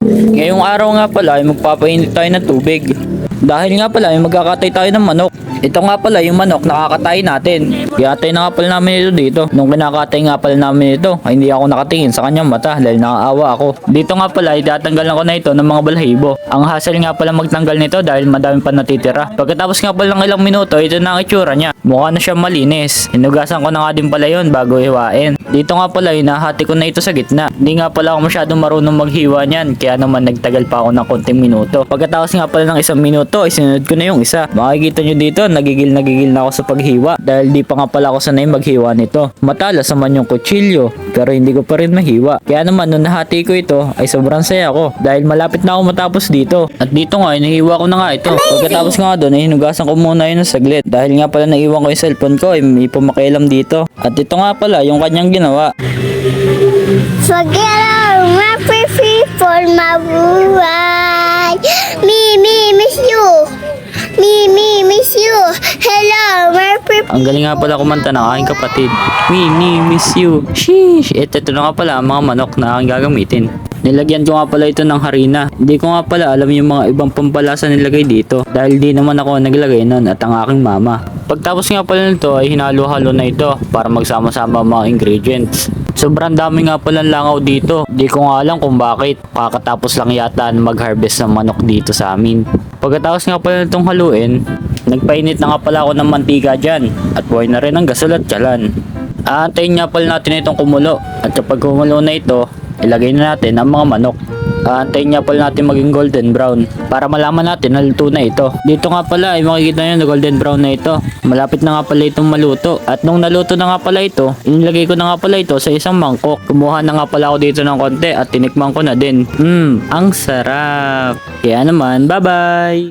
Ngayong araw nga pala ay magpapainit tayo ng tubig. Dahil nga pala ay magkakatay tayo ng manok. Ito nga pala yung manok nakakatay natin. Kinatay na nga pala namin ito dito. Nung kinakatay nga pala namin ito ay hindi ako nakatingin sa kanyang mata dahil nakaawa ako. Dito nga pala ay tatanggalan ko na ito ng mga balahibo. Ang hassle nga pala magtanggal nito dahil madami pa natitira. Pagkatapos nga pala ng ilang minuto, ito na ang itsura niya. Mukha na siya malinis. Hinugasan ko na nga din pala yun bago hiwain. Dito nga pala hinahati ko na ito sa gitna. Hindi nga pala ako masyadong marunong maghiwa niyan kaya naman nagtagal pa ako ng konting minuto. Pagkatapos nga pala ng isang minuto ay sinunod ko na yung isa. Makikita nyo dito nagigil na ako sa paghiwa dahil di pa nga pala ako sanay maghiwa nito. Matalas naman yung kutsilyo pero hindi ko pa rin mahiwa. Kaya naman nung nahati ko ito ay sobrang saya ko dahil malapit na ako matapos dito. At dito nga nahiwa ko na nga ito. Pagkatapos nga doon ay hinugasan ko muna yun ng saglit dahil nga pala naiwan ko yung cellphone ko ay may pumakialam dito. At ito nga pala yung kanyang ginawa. Forget all my people, mabuhay. Me, miss you. Me, miss you. Hello, my people. Ang galing nga pala kumanta ng aking kapatid. Me, miss you. Sheesh. Ito na nga pala ang mga manok na aking gagamitin. Nilagyan ko nga pala ito ng harina. Hindi ko nga pala alam yung mga ibang pampalasa nilagay dito. Dahil di naman ako naglagay nun at ang aking mama. Pagtapos nga pala nito ay hinalo-halo na ito para magsama-sama ang mga ingredients. Sobrang dami nga pala langaw dito. Di ko nga alam kung bakit. Kakatapos lang yata mag-harvest ng manok dito sa amin. Pagkatapos nga pala nitong haluin, nagpainit na nga pala ako ng mantika dyan. At buhay na rin ang gasol at tsalan. Aantayin nga pala natin itong kumulo. At kapag kumulo na ito, ilagay na natin ang mga manok. Aantayin nga pala natin maging golden brown para malaman natin na luto na ito. Dito nga pala ay makikita nyo na golden brown na ito. Malapit na nga pala itong maluto. At nung naluto na nga pala ito, inilagay ko na nga pala ito sa isang mangkok. Kumuha na nga pala ako dito ng konti at tinikman ko na din. Ang sarap. Kaya naman, bye bye!